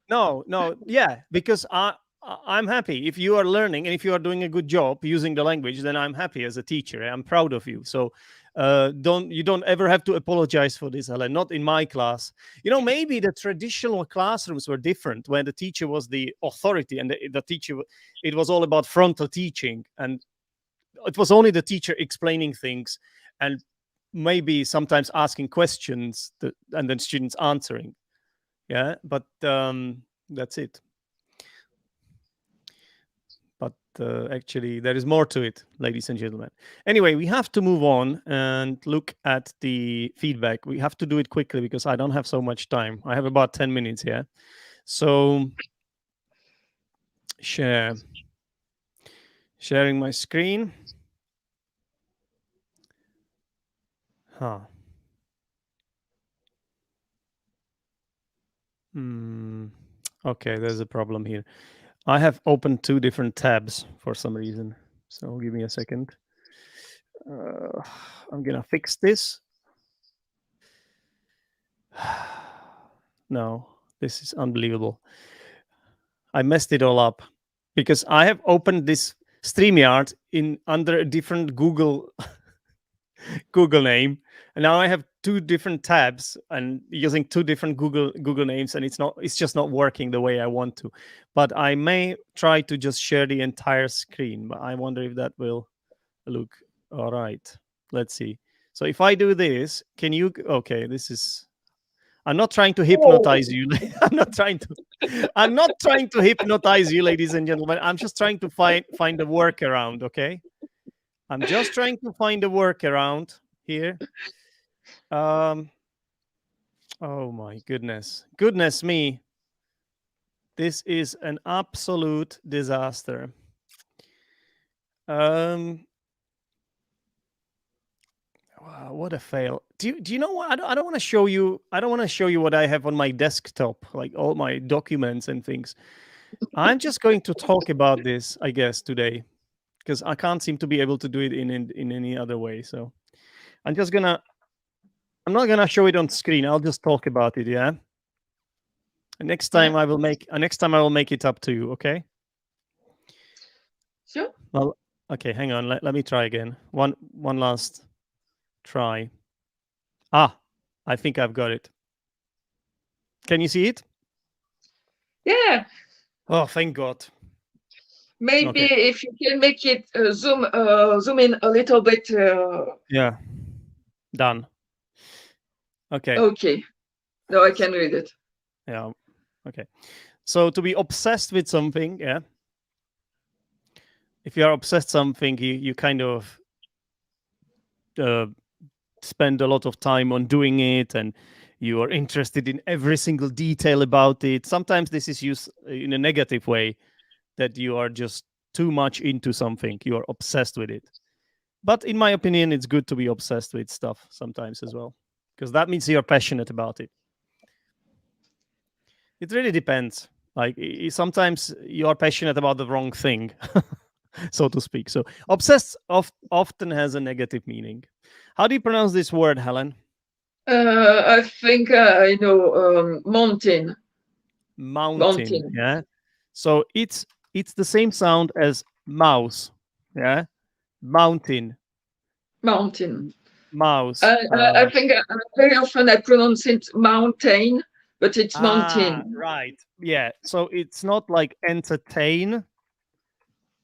No, yeah, because I'm happy if you are learning and if you are doing a good job using the language, then I'm happy as a teacher. I'm proud of you. So you don't ever have to apologize for this, Helen. Not in my class. Maybe the traditional classrooms were different when the teacher was the authority and the teacher. It was all about frontal teaching, and it was only the teacher explaining things and maybe sometimes asking questions and then students answering. Yeah, but that's it. But actually, there is more to it, ladies and gentlemen. Anyway, we have to move on and look at the feedback. We have to do it quickly because I don't have so much time. I have about 10 minutes here. So, sharing my screen. Okay, there's a problem here. I have opened two different tabs for some reason. So give me a second. I'm going to fix this. No, this is unbelievable. I messed it all up because I have opened this StreamYard under a different Google name, and now I have two different tabs and using two different Google names, and it's just not working the way I want to. But I may try to just share the entire screen, but I wonder if that will look all right. Let's see. So if I do this, can you? Okay, this is. I'm not trying to hypnotize you. I'm not trying to hypnotize you, ladies and gentlemen. I'm just trying to find a workaround. Okay, I'm just trying to find a workaround here. Oh my goodness me, this is an absolute disaster. Wow, what a fail. Do you know what? I don't want to show you. I don't want to show you what I have on my desktop, like all my documents and things. I'm just going to talk about this, I guess, today. because I can't seem to be able to do it in any other way. So I'm not gonna show it on screen. I'll just talk about it. Yeah. Next time I will make it up to you. Okay. Sure. Well, okay. Hang on. Let me try again. One last try. I think I've got it. Can you see it? Yeah. Oh, thank God. Maybe if you can make it zoom in a little bit. Yeah. Done. Okay. Okay. Now I can read it. Yeah. Okay. So to be obsessed with something, yeah. If you are obsessed something, you kind of spend a lot of time on doing it, and you are interested in every single detail about it. Sometimes this is used in a negative way, that you are just too much into something. You are obsessed with it. But in my opinion, it's good to be obsessed with stuff sometimes as well, because that means you're passionate about it. It really depends. Like sometimes you are passionate about the wrong thing, so to speak. So obsessed often has a negative meaning. How do you pronounce this word, Helen? I think I know mountain. Mountain. Yeah. So it's the same sound as mouse. Yeah. Mountain. Mouse. I think very often I pronounce it mountain, but it's mountain. Right. Yeah. So it's not like entertain.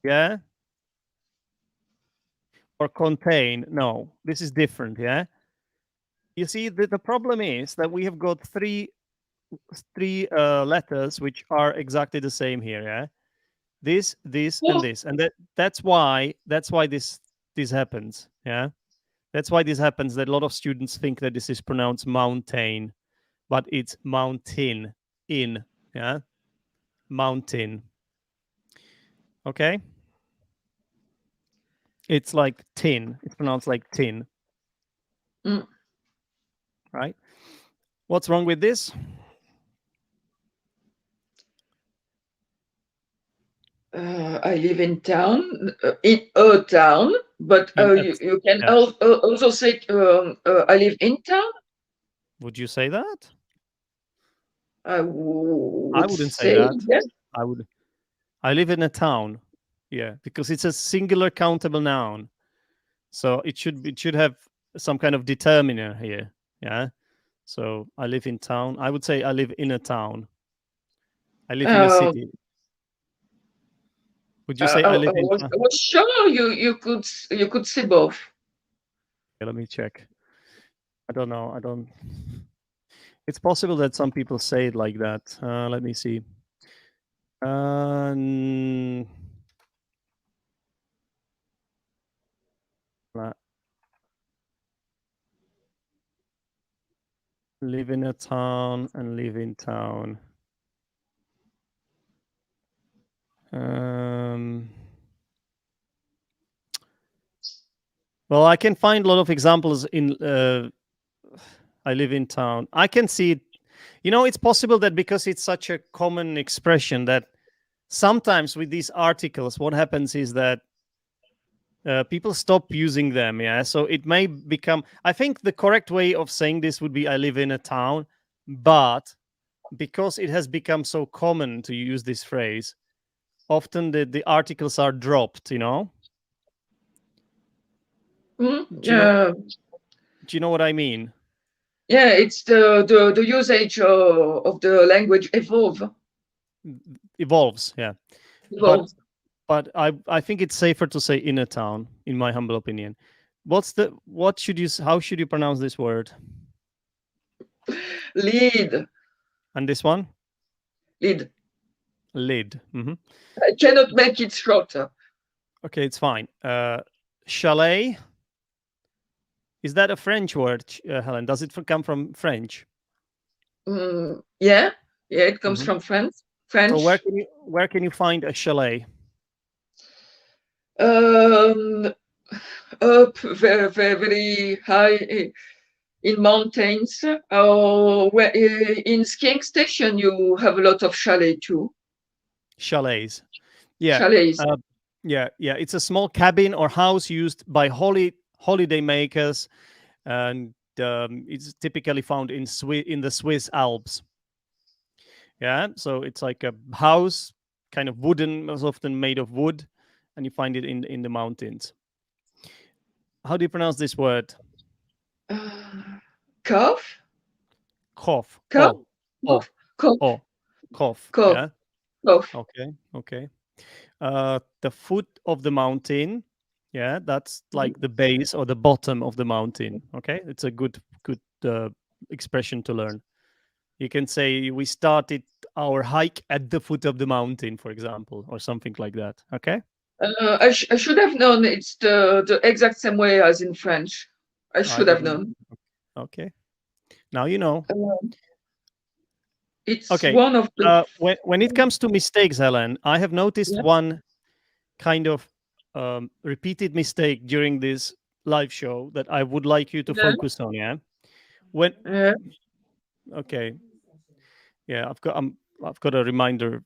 Yeah. Or contain. No, this is different. Yeah. You see, the problem is that we have got three letters which are exactly the same here. Yeah. This, and this, and that's why this happens. Yeah. That's why this happens. That a lot of students think that this is pronounced mountain, but it's mountain. In. Yeah. Mountain. Okay. It's like tin. It's pronounced like tin. Right. What's wrong with this? I live in town, in a town, but you can also say I live in town. Would you say that? I wouldn't say that. Yes. I would. I live in a town. Yeah, because it's a singular countable noun, so it should have some kind of determiner here. Yeah. So I live in town. I would say I live in a town. I live in a city. Would you say I live in? I was sure you could say both. Okay, let me check. I don't know. I don't. It's possible that some people say it like that. Let me see. Live in a town and live in town. Well, I can find a lot of examples in I live in town. I can see it. You know, it's possible that because it's such a common expression that sometimes with these articles, what happens is that people stop using them. Yeah. So it may become, I think the correct way of saying this would be I live in a town, but because it has become so common to use this phrase, often the articles are dropped, you know? Do you know what I mean? Yeah, it's the usage of the language evolves. Yeah. Evolves. But I think it's safer to say in a town, in my humble opinion. How should you pronounce this word? Lead. And this one? Lead. Mm-hmm. I cannot make it shorter. Okay, it's fine. Chalet. Is that a French word, Helen? Does it come from French? Yeah, it comes from French. So where can you find a chalet? Up very, very high in mountains. Where in skiing station you have a lot of chalet too. Chalets. Yeah. Chalets. Yeah, it's a small cabin or house used by holiday makers, and it's typically found in the Swiss Alps. Yeah, so it's like a house, kind of wooden, most often made of wood, and you find it in the mountains. How do you pronounce this word? Cough? Cough. Cough? Oh, Cough? oh, cough. Cough? Yeah. Cough? Okay. The foot of the mountain. Yeah, that's like the base or the bottom of the mountain. Okay, it's a good expression to learn. You can say we started our hike at the foot of the mountain, for example, or something like that. Okay. I should have known it's the exact same way as in French. I I should have didn't. known. Okay. Now you know. It's Okay. one of the. When it comes to mistakes, Helen, I have noticed Yeah. one kind of repeated mistake during this live show that I would like you to Yeah. focus on. Yeah. When Yeah. okay. Yeah, I've got a reminder.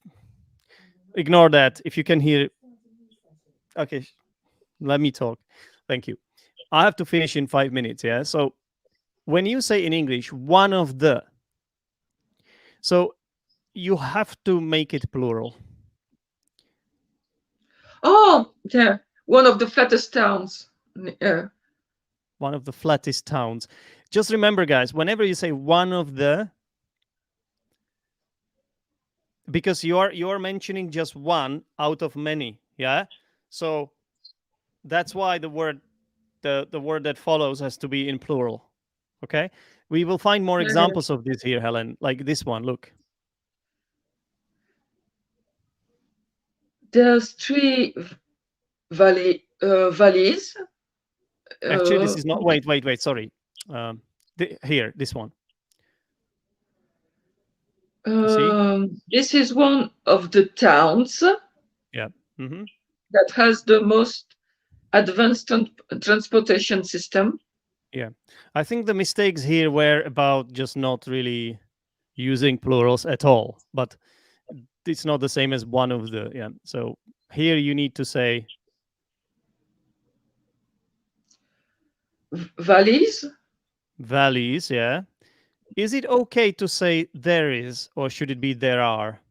Ignore that if you can hear. Okay, let me talk. Thank you. I have to finish in 5 minutes. Yeah. So when you say in English one of the, so you have to make it plural. Oh, yeah. One of the fattest towns. Yeah. One of the flattest towns. Just remember, guys, whenever you say one of the, because you're mentioning just one out of many. Yeah. So that's why the word that follows has to be in plural. Okay. We will find more examples of this here, Helen, like this one. Look. There's three valleys. Actually, this is not. Wait. Sorry. Here, this one. See? This is one of the towns Yeah. Mm-hmm. that has the most advanced transportation system. Yeah. I think the mistakes here were about just not really using plurals at all, but it's not the same as one of the. Yeah. So here you need to say Valleys. valleys. Yeah. Is it okay to say there is, or should it be there are?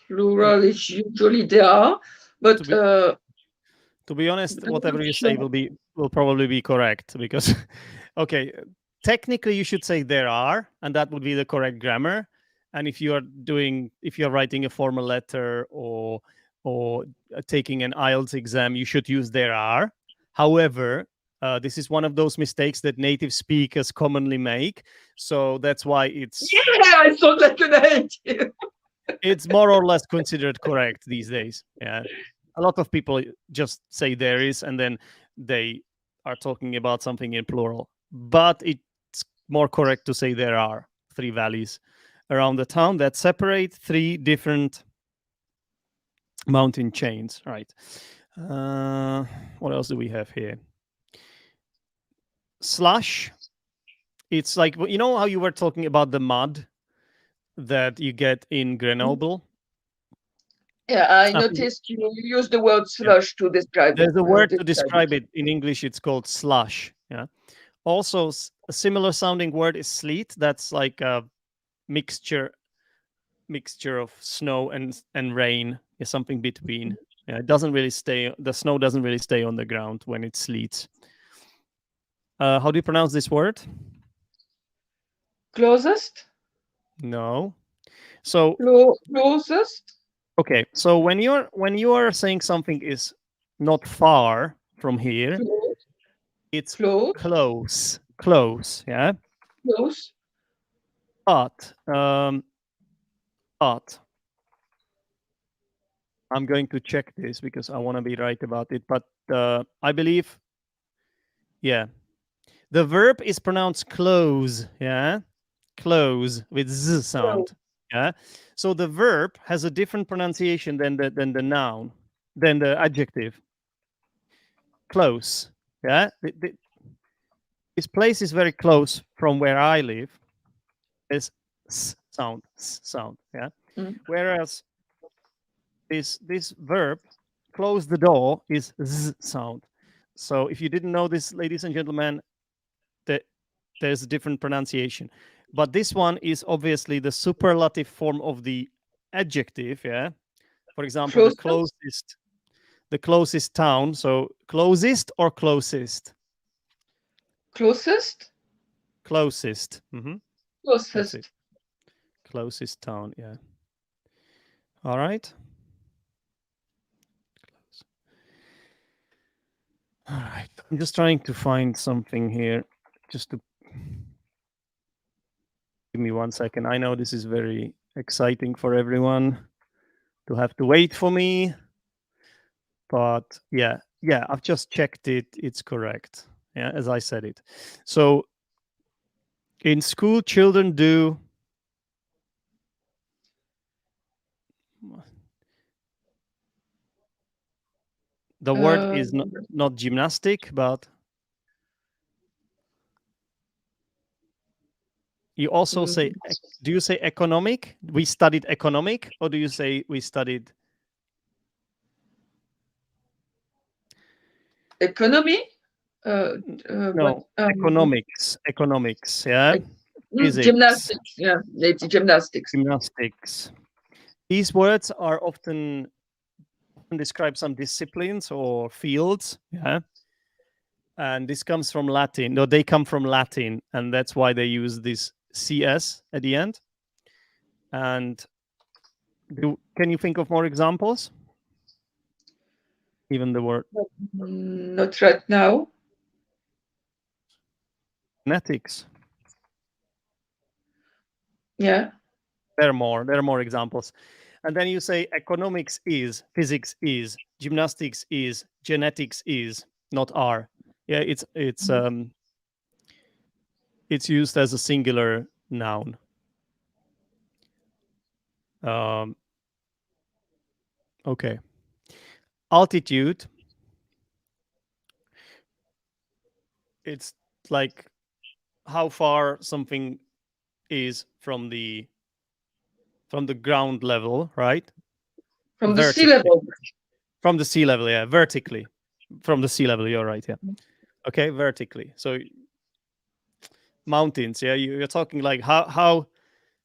Plural is usually there are, but To be honest, I'm whatever not you say sure. will probably be correct because, okay, technically you should say there are, and that would be the correct grammar. And if you're writing a formal letter or taking an IELTS exam, you should use there are. However, this is one of those mistakes that native speakers commonly make, so that's why it's I thought like an idea. it's more or less considered correct these days. Yeah. A lot of people just say there is, and then they are talking about something in plural. But it's more correct to say there are three valleys around the town that separate three different mountain chains. Right. What else do we have here? Slush. It's like, you know how you were talking about the mud that you get in Grenoble? Yeah, I noticed you use the word slush to describe There's a word to describe it. it. In English, it's called slush. Yeah. Also, a similar sounding word is sleet. That's like a mixture of snow and rain. Is something between. Yeah, it doesn't really stay. The snow doesn't really stay on the ground when it sleets. How do you pronounce this word? Closest? No. So closest? okay. So when you are saying something is not far from here, it's close. Close. Yeah. Close. But I'm going to check this because I want to be right about it. But I believe, yeah, the verb is pronounced close. Yeah, close with z sound. Yeah, so the verb has a different pronunciation than the noun, than the adjective. Close. Yeah, This place is very close from where I live. It's s sound, yeah. Whereas this verb, close the door, is z sound. So if you didn't know this, ladies and gentlemen, there's a different pronunciation. But this one is obviously the superlative form of the adjective, yeah. For example, the closest town. So closest or closest? Closest? Closest. Mm-hmm. Closest. Closest town, yeah. All right. All right. I'm just trying to find something here. Just to give me 1 second. I know this is very exciting for everyone to have to wait for me. But yeah, I've just checked it. It's correct. Yeah, as I said it. So in school, children do the word is not gymnastic, but you also say, do you say economic? We studied economic, or do you say we studied economy? No, economics, yeah. Physics, gymnastics, yeah, it's gymnastics. Gymnastics. These words are often describe some disciplines or fields, yeah. And this comes from Latin. No, they come from Latin, and that's why they use this CS at the end. And can you think of more examples? Even the word not right now. genetics. Yeah. There are more examples. And then you say economics is, physics is, gymnastics is, genetics is, not are. Yeah, it's used as a singular noun. Okay. Altitude. It's like how far something is from the ground level, right? From the sea level. From the sea level, yeah, vertically. From the sea level, you're right, yeah. Okay, vertically. So mountains, yeah, you're talking like how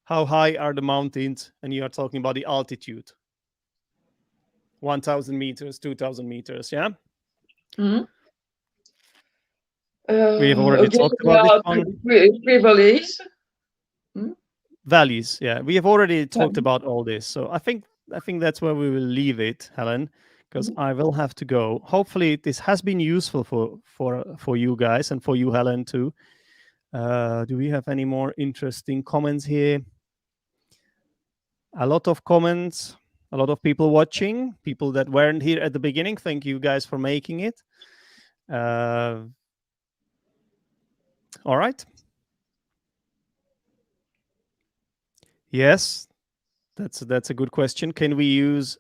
high are the mountains, and you are talking about the altitude. 1,000 meters, 2,000 meters, yeah. Mm-hmm. We have already talked about this one. Valleys. Valleys, yeah. We have already talked about all this. So I think that's where we will leave it, Helen, because I will have to go. Hopefully this has been useful for you guys and for you, Helen, too. Do we have any more interesting comments here? A lot of comments, a lot of people watching, people that weren't here at the beginning. Thank you guys for making it. All right. Yes, that's a good question. Can we use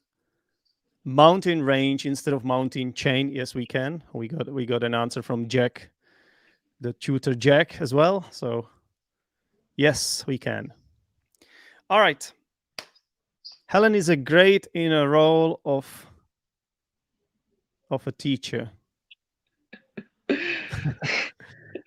mountain range instead of mountain chain? Yes, we can. We got an answer from Jack, the tutor Jack, as well. So yes, we can. All right. Helen is a great in a role of a teacher.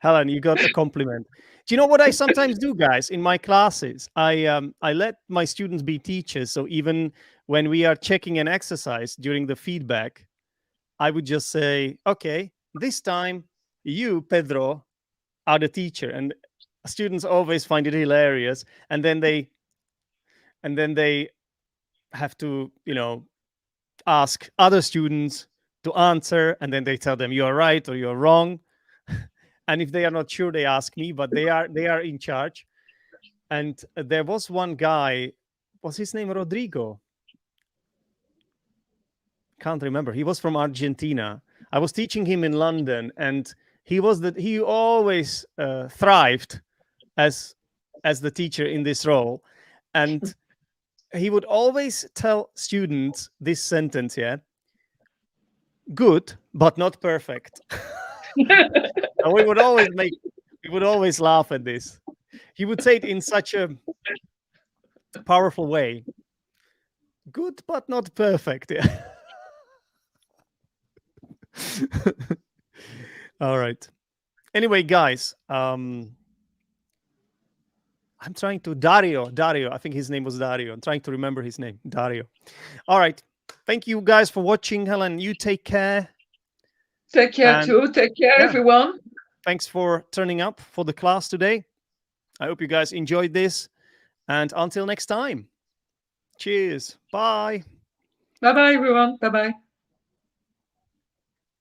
Helen, you got a compliment. Do you know what I sometimes do, guys? In my classes, I let my students be teachers. So even when we are checking an exercise during the feedback, I would just say, okay, this time you, Pedro, are the teacher. And students always find it hilarious. And then they have to, ask other students to answer. And then they tell them you're right or you're wrong. And if they are not sure, they ask me, but they are in charge. And there was one guy, was his name Rodrigo? Can't remember. He was from Argentina. I was teaching him in London, and he always thrived as the teacher in this role. And he would always tell students this sentence, yeah, good, but not perfect. And we would always He would always laugh at this. He would say it in such a powerful way. Good, but not perfect. Yeah. All right. Anyway, guys, I'm trying to Dario. I think his name was Dario. I'm trying to remember his name. Dario. All right. Thank you guys for watching. Helen, you take care. Take care too. Take care, everyone. Thanks for turning up for the class today. I hope you guys enjoyed this. And until next time. Cheers. Bye. Bye-bye, everyone. Bye-bye.